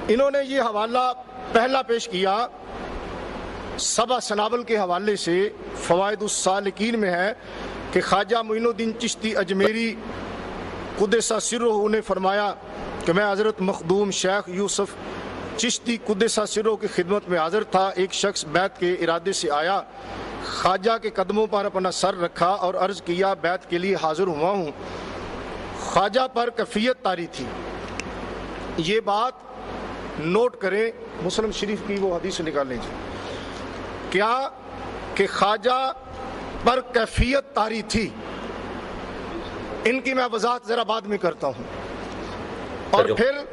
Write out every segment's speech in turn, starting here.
انہوں نے یہ حوالہ پہلا پیش کیا سبا سنابل کے حوالے سے فوائد السالکین میں ہے کہ خواجہ معین الدین چشتی اجمیری قدس سرہ نے فرمایا کہ میں حضرت مخدوم شیخ یوسف چشتی قدس سرہ کی خدمت میں حاضر تھا. ایک شخص بیعت کے ارادے سے آیا, خواجہ کے قدموں پر اپنا سر رکھا اور عرض کیا بیعت کے لیے حاضر ہوا ہوں. خواجہ پر کیفیت طاری تھی. یہ بات نوٹ کریں, مسلم شریف کی وہ حدیث نکال لیجیے. کیا کہ خواجہ پر کیفیت طاری تھی, ان کی میں وضاحت ذرا بعد میں کرتا ہوں. اور پھر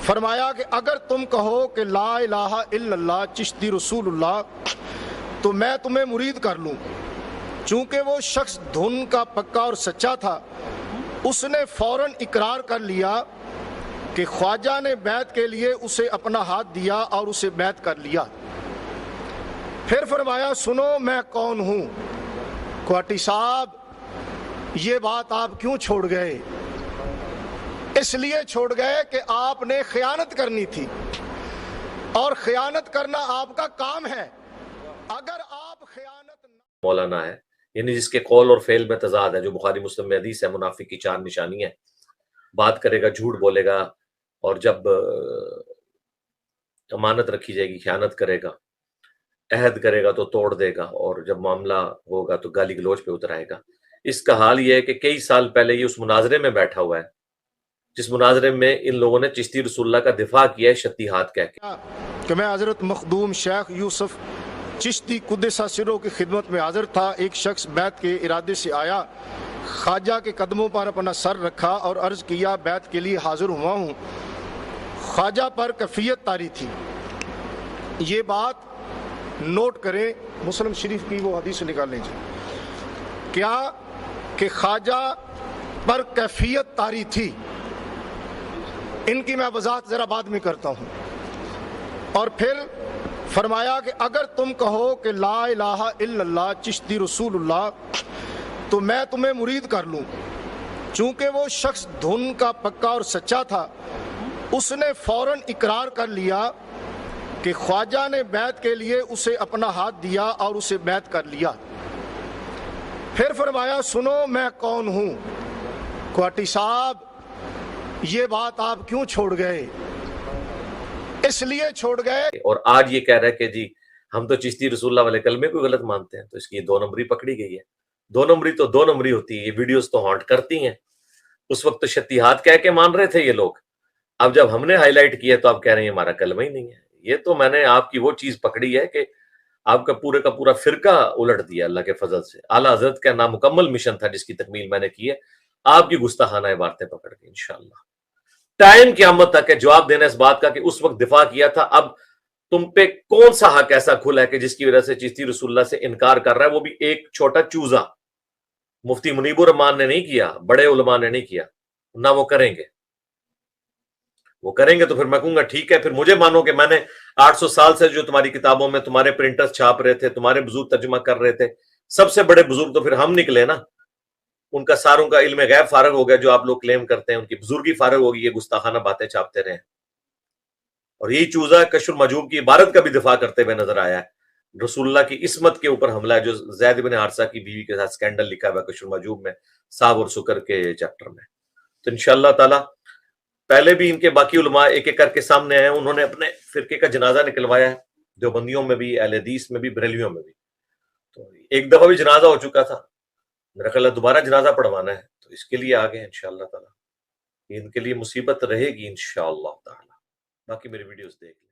فرمایا کہ اگر تم کہو کہ لا الہ الا اللہ چشتی رسول اللہ تو میں تمہیں مرید کر لوں. چونکہ وہ شخص دھن کا پکا اور سچا تھا, اس نے فوراً اقرار کر لیا کہ خواجہ نے بیعت کے لیے اسے اپنا ہاتھ دیا اور اسے بیعت کر لیا. پھر فرمایا سنو میں کون ہوں. کوٹی صاحب یہ بات آپ کیوں چھوڑ گئے؟ اس لیے چھوڑ گئے کہ آپ نے خیانت کرنی تھی, اور خیانت کرنا آپ کا کام ہے. اگر آپ خیانت مولانا ہے, یعنی جس کے قول اور فعل میں تضاد ہے, جو بخاری مسلم میں حدیث ہے, منافق کی 4 نشانی ہے. بات کرے گا جھوٹ بولے گا, اور جب امانت رکھی جائے گی خیانت کرے گا, عہد کرے گا تو توڑ دے گا, اور جب معاملہ ہوگا تو گالی گلوچ پہ اتر آئے گا. اس کا حال یہ ہے کہ کئی سال پہلے یہ اس مناظرے میں بیٹھا ہوا ہے جس مناظرے میں ان لوگوں نے چشتی رسول اللہ کا دفاع کیا ہے شتیہات کہہ کے کہ میں حضرت مخدوم شیخ یوسف چشتی قدس سرہ کی خدمت میں حاضر تھا. ایک شخص بیعت کے ارادے سے آیا, خواجہ کے قدموں پر اپنا سر رکھا اور عرض کیا بیعت کے لیے حاضر ہوا ہوں. خواجہ پر کیفیت طاری تھی. یہ بات نوٹ کریں, مسلم شریف کی وہ حدیث نکال لیجیے. کیا کہ خواجہ پر کیفیت طاری تھی, ان کی میں وضاحت ذرا بعد میں کرتا ہوں. اور پھر فرمایا کہ اگر تم کہو کہ لا الہ الا اللہ چشتی رسول اللہ تو میں تمہیں مرید کر لوں. چونکہ وہ شخص دھن کا پکا اور سچا تھا, اس نے فوراً اقرار کر لیا کہ خواجہ نے بیعت کے لیے اسے اپنا ہاتھ دیا اور اسے بیعت کر لیا. پھر فرمایا سنو میں کون ہوں. کوٹی صاحب یہ بات آپ کیوں چھوڑ گئے؟ اس لیے چھوڑ گئے. اور آج یہ کہہ رہا ہے کہ جی ہم تو چشتی رسول اللہ والے کلمے کو غلط مانتے ہیں, تو اس کی 2 نمبری پکڑی گئی ہے. 2 نمبری تو 2 نمبری ہوتی ہے. یہ ویڈیوز تو ہانٹ کرتی ہیں. اس وقت تو شتیہات کہہ کے مان رہے تھے یہ لوگ, اب جب ہم نے ہائی لائٹ کیا تو آپ کہہ رہے ہیں ہمارا کلمہ ہی نہیں ہے. یہ تو میں نے آپ کی وہ چیز پکڑی ہے کہ آپ کا پورا فرقہ الٹ دیا اللہ کے فضل سے. اعلیٰ حضرت کا نامکمل مشن تھا جس کی تکمیل میں نے کی ہے. آپ کی گستاخانہ عبارتیں پکڑ کے انشاءاللہ ٹائم قیامت تک ہے جواب دینا اس بات کا کہ اس وقت دفاع کیا تھا. اب تم پہ کون سا حق ایسا کھلا ہے کہ جس کی وجہ سے چشتی رسول اللہ سے انکار کر رہا ہے, وہ بھی ایک چھوٹا چوزا. مفتی منیب الرحمان نے نہیں کیا, بڑے علماء نے نہیں کیا, نہ وہ کریں گے. وہ کریں گے تو پھر میں کہوں گا ٹھیک ہے, پھر مجھے مانو کہ میں نے 800 سال سے جو تمہاری کتابوں میں تمہارے پرنٹرز چھاپ رہے تھے, تمہارے بزرگ ترجمہ کر رہے تھے, سب سے بڑے بزرگ تو پھر ہم نکلے نا. ان کا ساروں کا علم غیب فارغ ہو گیا جو آپ لوگ کلیم کرتے ہیں, ان کی بزرگی فارغ ہوگی, یہ گستاخانہ باتیں چھاپتے رہے. اور یہی چوزا کشف المحجوب کی عبارت کا بھی دفاع کرتے ہوئے نظر آیا ہے. رسول اللہ کی عصمت کے اوپر حملہ ہے, جو زید بن حارثہ کی بیوی کے ساتھ سکینڈل لکھا ہوا ہے کشف المحجوب میں, صاب اور سکر کے چیپٹر میں. تو انشاءاللہ تعالی پہلے بھی ان کے باقی علماء ایک ایک کر کے سامنے آئے, انہوں نے اپنے فرقے کا جنازہ نکلوایا ہے, دیوبندیوں میں بھی, اہل حدیث میں بھی, بریلویوں میں بھی. تو ایک دفعہ بھی جنازہ ہو چکا تھا, میرا خیال ہے دوبارہ جنازہ پڑھوانا ہے, تو اس کے لیے آگے انشاءاللہ تعالی ان کے لیے مصیبت رہے گی انشاءاللہ تعالی. باقی میری ویڈیوز دیکھ لیں.